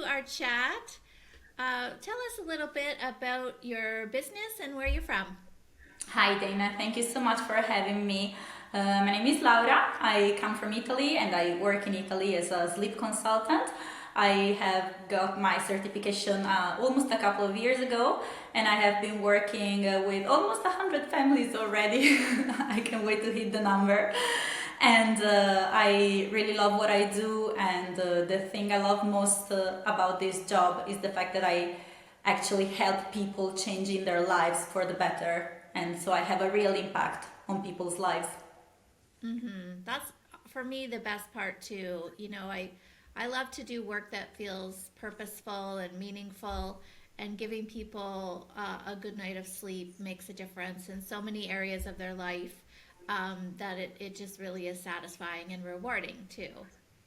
our chat. Tell us a little bit about your business and where you're from. Hi, Dana. Thank you so much for having me. My name is Laura. I come from Italy and I work in Italy as a sleep consultant. I have got my certification almost a couple of years ago, and I have been working with almost 100 families already. I can't wait to hit the number. And I really love what I do, and the thing I love most about this job is the fact that I actually help people changing their lives for the better, and so I have a real impact on people's lives. That's for me the best part too. I love to do work that feels purposeful and meaningful, and giving people a good night of sleep makes a difference in so many areas of their life. That it just really is satisfying and rewarding too.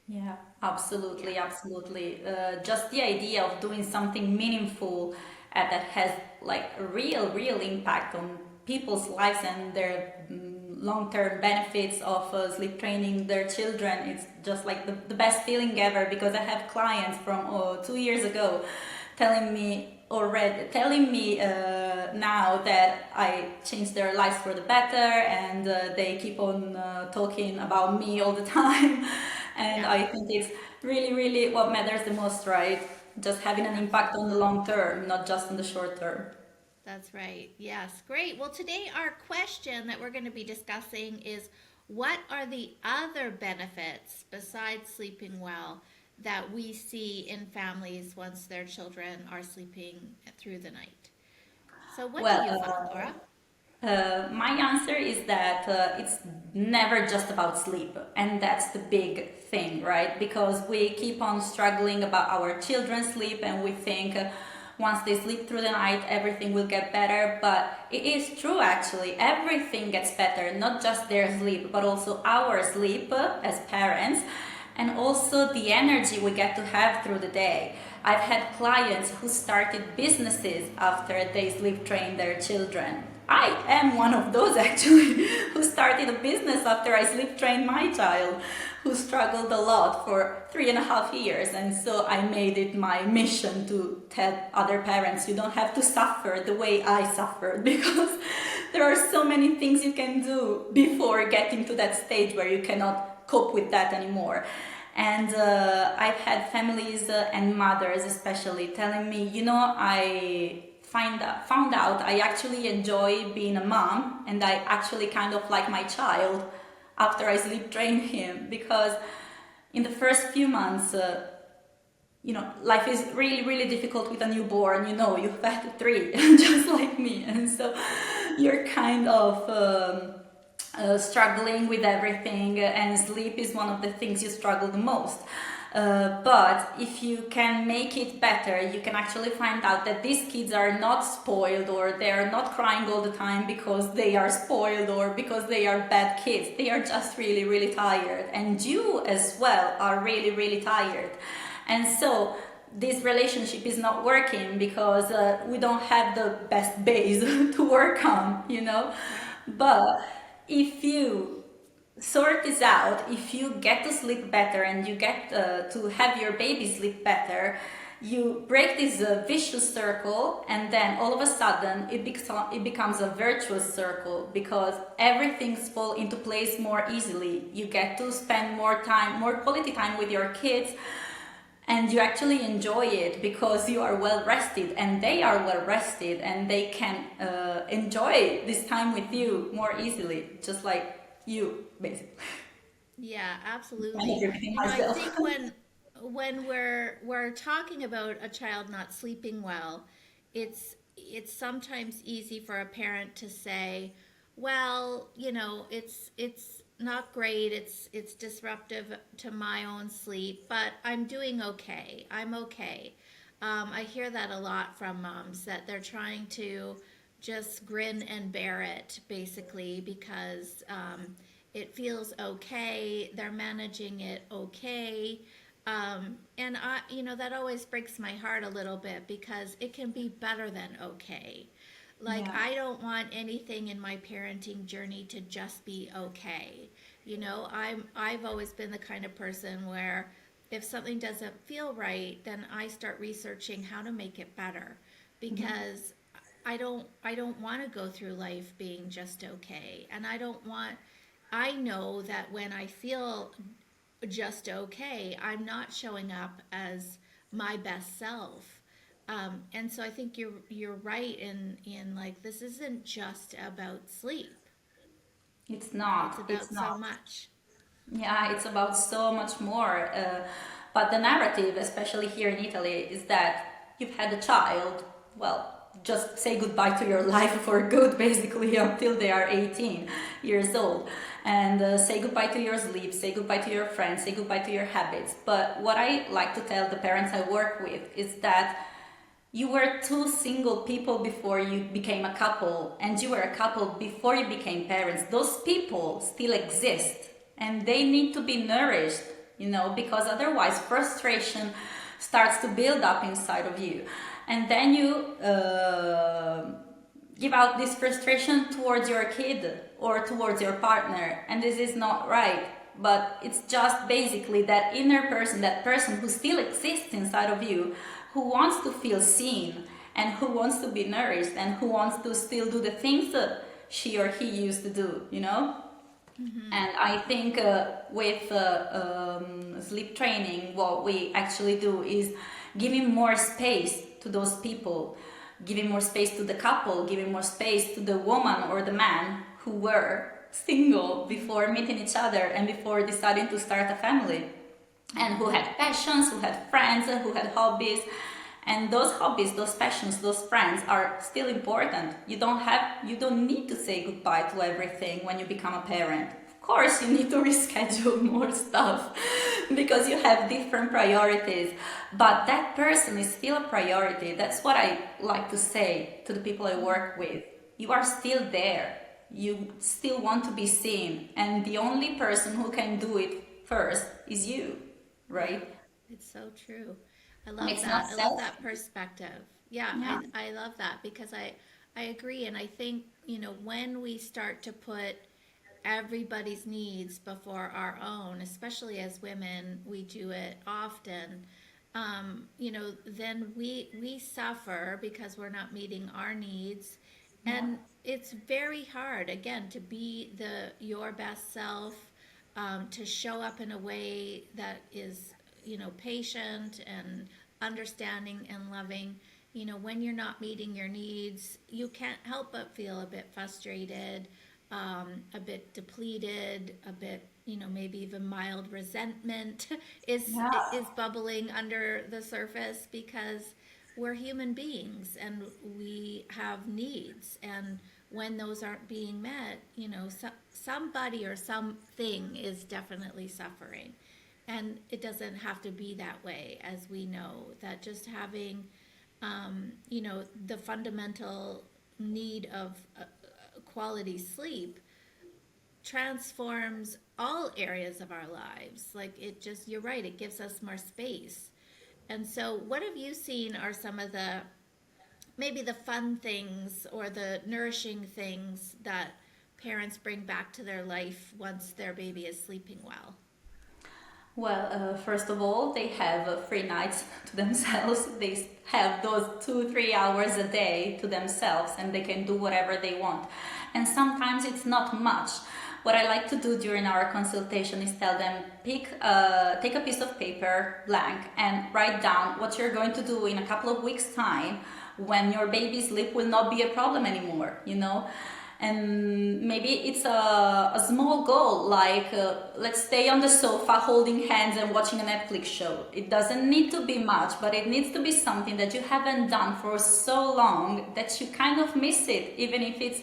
Yeah, Yeah. absolutely, absolutely. Just the idea of doing something meaningful that has like a real impact on people's lives and their long-term benefits of sleep training their children. It's just like the best feeling ever, because I have clients from 2 years ago telling me now that I changed their lives for the better, and they keep on talking about me all the time. And Yeah. I think it's really what matters the most, right? Just having an impact on the long term, not just on the short term. That's right. Yes, great. Well, today our question that we're going to be discussing is what are the other benefits besides sleeping well that we see in families once their children are sleeping through the night? So, what do Well, you find, Laura? my answer is that it's never just about sleep, and that's the big thing, right? Because we keep on struggling about our children's sleep, and we think once they sleep through the night, everything will get better. But it is true, actually, everything gets better, not just their sleep, but also our sleep as parents, and also the energy we get to have through the day. I've had clients who started businesses after they sleep trained their children. I am one of those actually who started a business after I sleep trained my child, who struggled a lot for 3.5 years. And so I made it my mission to tell other parents you don't have to suffer the way I suffered, because there are so many things you can do before getting to that stage where you cannot cope with that anymore. And I've had families and mothers especially telling me, I found out I actually enjoy being a mom, and I actually kind of like my child after I sleep train him, because in the first few months, life is really difficult with a newborn. You've had three, just like me, and so you're kind of struggling with everything, and sleep is one of the things you struggle the most. But if you can make it better, you can actually find out that these kids are not spoiled, or they're not crying all the time because they are spoiled or because they are bad kids. They are just really tired. And you as well are really tired. And so this relationship is not working because we don't have the best base to work on. Right. But if you sort this out, if you get to sleep better and you get to have your baby sleep better, you break this vicious circle, and then all of a sudden it becomes a virtuous circle, because everything's fall into place more easily. You get to spend more quality time with your kids, and you actually enjoy it because you are well rested and they are well rested, and they can enjoy this time with you more easily, just like you, basically. Yeah, Kind of absolutely. repeating I myself. think when we're talking about a child not sleeping well, it's sometimes easy for a parent to say, well, it's not great. It's disruptive to my own sleep, but I'm doing okay. I'm okay. I hear that a lot from moms, that they're trying to just grin and bear it, basically, because it feels okay. They're managing it okay. And that always breaks my heart a little bit, because it can be better than okay. Like, Yeah. I don't want anything in my parenting journey to just be okay. I've always been the kind of person where if something doesn't feel right, then I start researching how to make it better, because I don't want to go through life being just okay. And I know that when I feel just okay, I'm not showing up as my best self. And so I think you're right in like, this isn't just about sleep. It's It's not. It's about so not. much. Yeah, it's about so much more. But the narrative, especially here in Italy, is that you've had a child. Well, just say goodbye to your life for good, basically, until they are 18 years old. And say goodbye to your sleep, say goodbye to your friends, say goodbye to your habits. But what I like to tell the parents I work with is that you were two single people before you became a couple, and you were a couple before you became parents. Those people still exist, and they need to be nourished, because otherwise frustration starts to build up inside of you. And then you give out this frustration towards your kid or towards your partner, and this is not right. But it's just basically that inner person, that person who still exists inside of you, who wants to feel seen and who wants to be nourished and who wants to still do the things that she or he used to do. And I think with sleep training, what we actually do is giving more space to those people, giving more space to the couple, giving more space to the woman or the man who were single before meeting each other and before deciding to start a family, and who had passions, who had friends, who had hobbies. And those hobbies, those passions, those friends are still important. You don't need to say goodbye to everything when you become a parent. Of course, you need to reschedule more stuff because you have different priorities, but that person is still a priority. That's what I like to say to the people I work with. You are still there. You still want to be seen, and the only person who can do it first is you, right? It's so true. I And love it's not that. I love selfish. that perspective. Yeah, Yeah. I love that because I agree. And I think, when we start to put everybody's needs before our own, especially as women, we do it often. Then we suffer because we're not meeting our needs, Yeah. and it's very hard again to be your best self, to show up in a way that is patient and understanding and loving. When you're not meeting your needs, you can't help but feel a bit frustrated, a bit depleted, a bit, maybe even mild resentment Yeah. is bubbling under the surface, because we're human beings and we have needs. And when those aren't being met, somebody or something is definitely suffering. And it doesn't have to be that way, as we know that just having, the fundamental need of quality sleep transforms all areas of our lives. Like, you're right, it gives us more space. And so, what have you seen are some of the, maybe the fun things or the nourishing things that parents bring back to their life once their baby is sleeping well? Well, first of all, they have free nights to themselves. They have those 2, 3 hours a day to themselves, and they can do whatever they want. And sometimes it's not much. What I like to do during our consultation is tell them, take a piece of paper, blank, and write down what you're going to do in a couple of weeks' time when your baby's sleep will not be a problem anymore. And maybe it's a small goal, like let's stay on the sofa holding hands and watching a Netflix show. It doesn't need to be much, but it needs to be something that you haven't done for so long that you kind of miss it, even if it's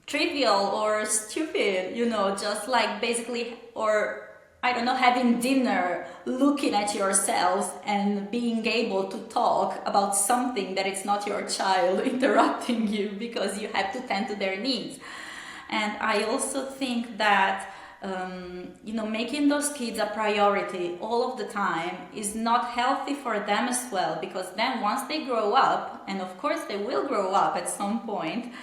trivial or stupid, just like basically, or I don't know, having dinner, looking at yourselves and being able to talk about something that it's not your child interrupting you because you have to tend to their needs. And I also think that making those kids a priority all of the time is not healthy for them as well, because then once they grow up, and of course they will grow up at some point,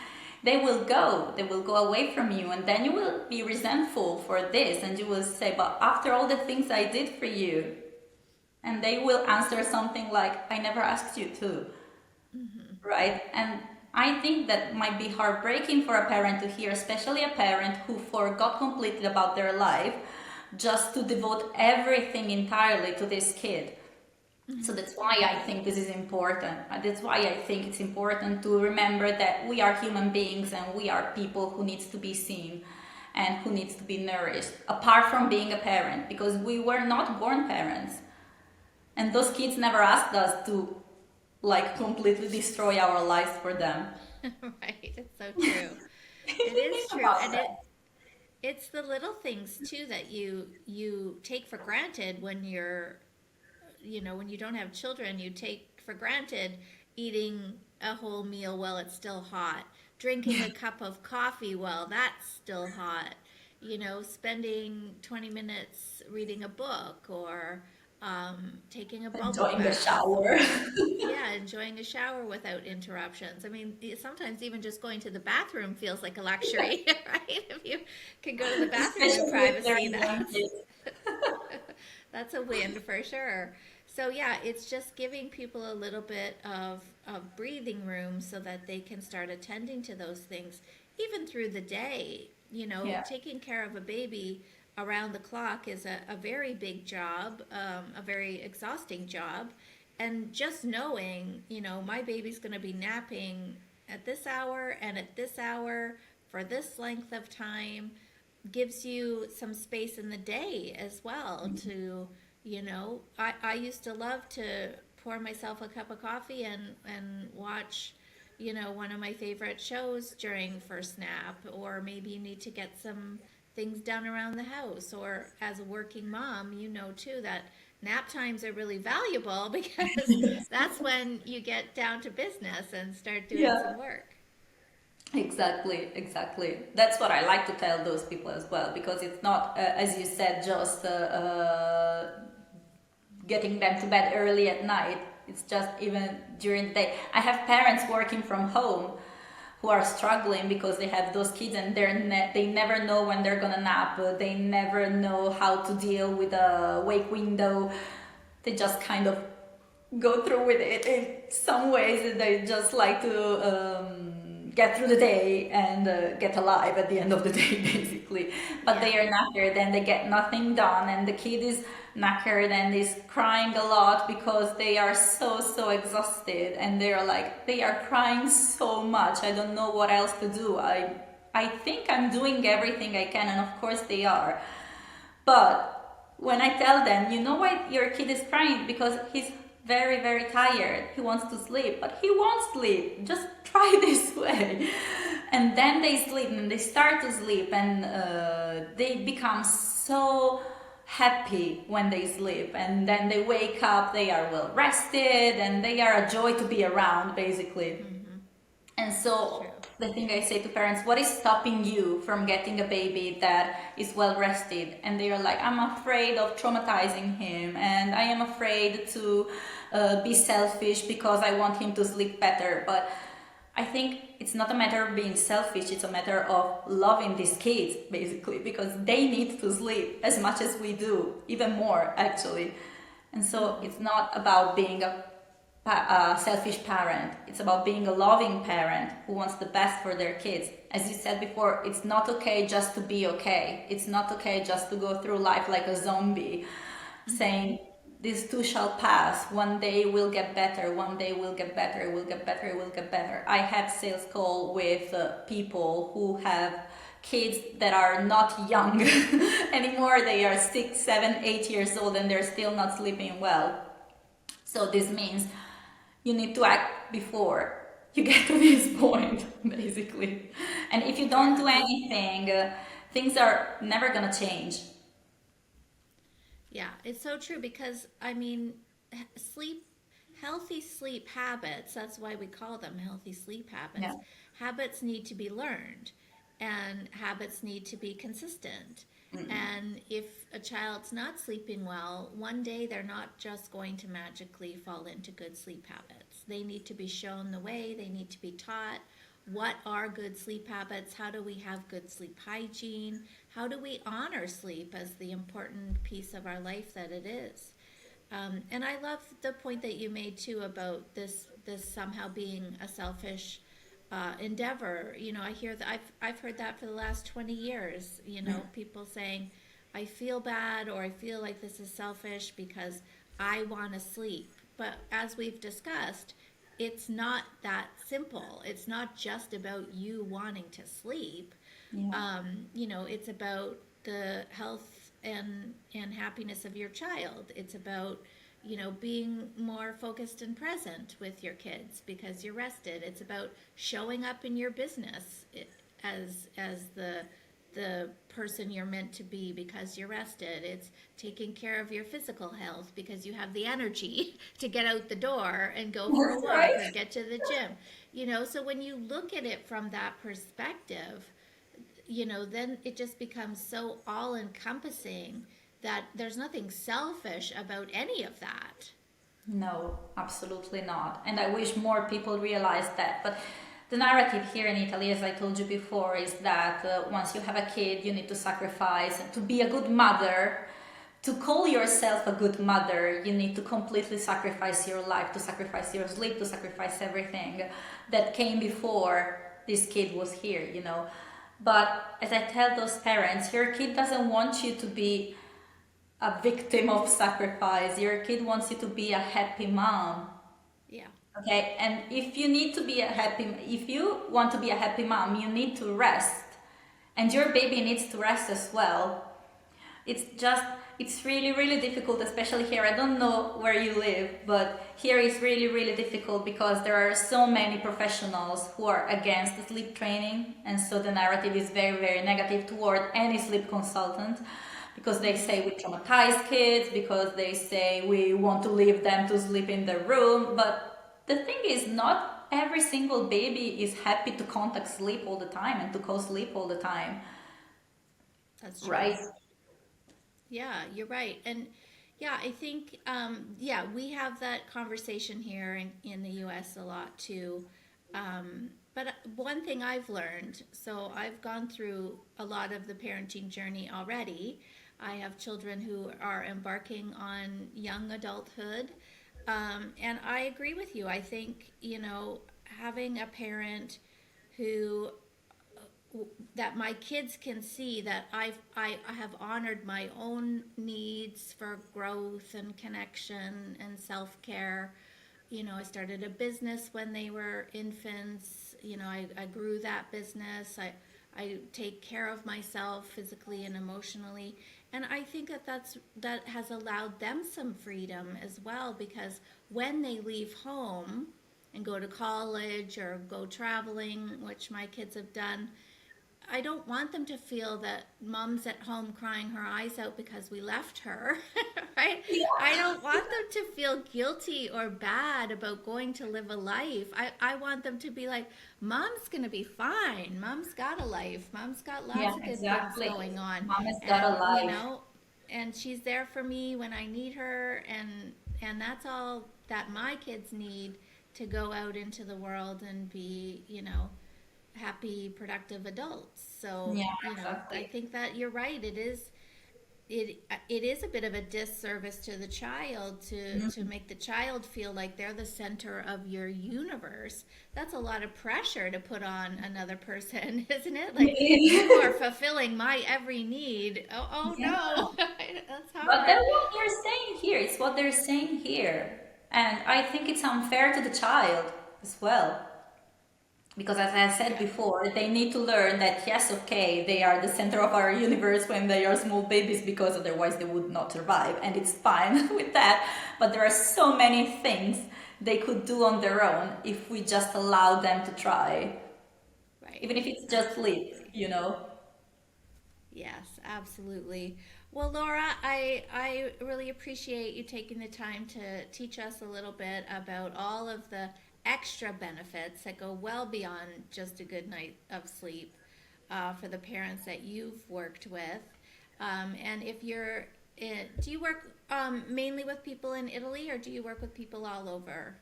they will go away from you, and then you will be resentful for this, and you will say, but after all the things I did for you, and they will answer something like, I never asked you to, right? And I think that might be heartbreaking for a parent to hear, especially a parent who forgot completely about their life just to devote everything entirely to this kid. So that's why I think this is important. That's why I think it's important to remember that we are human beings and we are people who needs to be seen and who needs to be nourished, apart from being a parent, because we were not born parents. And those kids never asked us to like completely destroy our lives for them. Right, it's so true. It is Think true, about and that. it's the little things too that you take for granted when you're, when you don't have children. You take for granted eating a whole meal while it's still hot, drinking a cup of coffee while that's still hot, spending 20 minutes reading a book, or taking a bubble Enjoying the bath, shower. or yeah, enjoying a shower without interruptions. I mean, sometimes even just going to the bathroom feels like a luxury, right? If you can go to the bathroom in Especially if they're privacy, young that's kids. that's a win for sure. So yeah, it's just giving people a little bit of breathing room so that they can start attending to those things even through the day. Yeah. Taking care of a baby around the clock is a very big job, a very exhausting job. And just knowing, my baby's going to be napping at this hour and at this hour for this length of time gives you some space in the day as well to, I used to love to pour myself a cup of coffee and watch, one of my favorite shows during first nap, or maybe you need to get some things done around the house, or as a working mom, too, that nap times are really valuable because that's when you get down to business and start doing Yeah. some work. Exactly, exactly. That's what I like to tell those people as well, because it's not, as you said, just getting them to bed early at night. It's just even during the day. I have parents working from home who are struggling because they have those kids and they never know when they're gonna nap. They never know how to deal with a wake window. They just kind of go through with it in some ways. They just like to get through the day and get alive at the end of the day, basically. But Yeah. they are knackered and they get nothing done, and the kid is knackered and is crying a lot because they are so exhausted, and they are crying so much. I don't know what else to do. I think I'm doing everything I can, and of course they are. But when I tell them, you know why your kid is crying? Because he's very tired. He wants to sleep, but he won't sleep. Just try this way. And then they sleep and they start to sleep, and they become so happy when they sleep. And then they wake up, they are well rested, and they are a joy to be around, basically. Mm-hmm. And It's so true. the thing I say to parents, what is stopping you from getting a baby that is well rested? And they are like, I'm afraid of traumatizing him, and I am afraid to be selfish because I want him to sleep better. But I think it's not a matter of being selfish, it's a matter of loving these kids, basically, because they need to sleep as much as we do, even more, actually. And so Mm-hmm. it's not about being a selfish parent. It's about being a loving parent who wants the best for their kids. As you said before, it's not okay just to be okay. It's not okay just to go through life like a zombie, Mm-hmm. saying, this too shall pass. One day we'll get better. One day we'll get better. We'll get better. We'll get better. I have sales call with people who have kids that are not young anymore. They are 6, 7, 8 years old and they're still not sleeping well. So this means you need to act before you get to this point, basically. And if you don't do Yeah. anything, things are never gonna change. Yeah, it's so true because I mean, sleep, healthy sleep habits, that's why we call them healthy sleep Yeah. habits. Habits need to be learned and habits need to be consistent. And if a child's not sleeping well, one day they're not just going to magically fall into good sleep habits. They need to be shown the way, they need to be taught what are good sleep habits, how do we have good sleep hygiene, how do we honor sleep as the important piece of our life that it is. And I love the point that you made too about this somehow being a selfish endeavor. You know, I hear that I've heard that for the last 20 years. You know, people saying, "I feel bad," or "I feel like this is selfish because I want to sleep." But as we've discussed, it's not that simple. It's not just about you wanting to sleep. Yeah. You know, it's about the health and happiness of your child. It's about, you know, being more focused and present with your kids because you're rested. It's about showing up in your business as the person you're meant to be because you're rested. It's taking care of your physical health because you have the energy to get out the door and go for a That's walk right. or get to the gym. You know, so when you look at it from that perspective, you know, then it just becomes so all encompassing that there's nothing selfish about any of that. No, absolutely not. And I wish more people realize that. But the narrative here in Italy, as I told you before, is that once you have a kid, you need to sacrifice. And to be a good mother, to call yourself a good mother, you need to completely sacrifice your life, to sacrifice your sleep, to sacrifice everything that came before this kid was here, you know. But as I tell those parents, your kid doesn't want you to be a victim of sacrifice. Your kid wants you to be a happy mom. Yeah. Okay, and if you want to be a happy mom, you need to rest, and your baby needs to rest as well. It's really, really difficult, especially here. I don't know where you live, but here is really, really difficult because there are so many professionals who are against the sleep training, and so the narrative is very, very negative toward any sleep consultant because they say we traumatize kids, because they say we want to leave them to sleep in the room. But the thing is, not every single baby is happy to contact sleep all the time and to co-sleep all the time, That's true. right? Yeah, you're right. And yeah, I think, yeah, we have that conversation here in the US a lot too. But one thing I've learned, so I've gone through a lot of the parenting journey already. I have children who are embarking on young adulthood. And I agree with you. I think, you know, having a parent who that my kids can see that I have honored my own needs for growth and connection and self care. You know, I started a business when they were infants. You know, I grew that business. I take care of myself physically and emotionally. And I think that has allowed them some freedom as well because when they leave home and go to college or go traveling, which my kids have done, I don't want them to feel that mom's at home crying her eyes out because we left her, right? I don't want them to feel guilty or bad about going to live a life. I want them to be like, mom's going to be fine. Mom's got a life. Mom's got Yeah, lots of good things exactly. going on. Mom has got a And, you life. know, and she's there for me when I need her. And that's all that my kids need to go out into the world and be, you know, happy, productive adults. So, Yeah, you know, I exactly. think that you're right. It is a bit of a disservice to the child to Mhm. make the child feel like they're the center of your universe. That's a lot of pressure to put on another person, isn't it? Like you are fulfilling my every need. Oh Yeah. no, that's But that's hard. what they're saying here. It's what they're saying here. And I think it's unfair to the child as well. Because as I said Yeah, before, they need to learn that yes, okay, they are the center of our universe when they are small babies because otherwise they would not survive. And it's fine with that. But there are so many things they could do on their own if we just allow them to try. right. Even if it's just sleep, Absolutely. you know? Yes, absolutely. Well, Laura, I really appreciate you taking the time to teach us a little bit about all of the extra benefits that go well beyond just a good night of sleep for the parents that you've worked with. And if do you work mainly with people in Italy or do you work with people all over?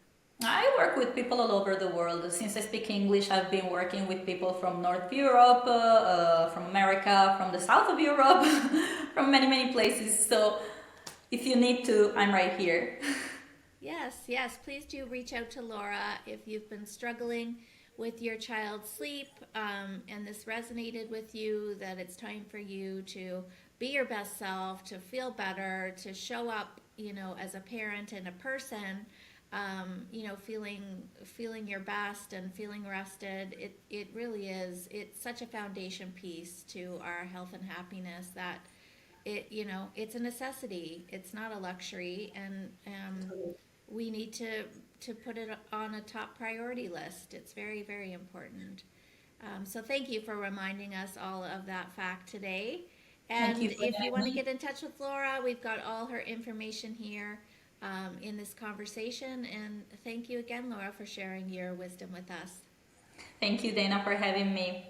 I work with people all over the world. Since I speak English, I've been working with people from North Europe, from America, from the south of Europe, from many, many places. So if you need to, I'm right here. Yes, please do reach out to Laura if you've been struggling with your child's sleep, and this resonated with you, that it's time for you to be your best self, to feel better, to show up, as a parent and a person, feeling your best and feeling rested. It really is. It's such a foundation piece to our health and happiness that it's a necessity. It's not a luxury, and we need to put it on a top priority list. It's very, very important. So thank you for reminding us all of that fact today. Thank And you for if you want to having me. get in touch with Laura, we've got all her information here in this conversation. And thank you again, Laura, for sharing your wisdom with us. Thank you, Dana, for having me.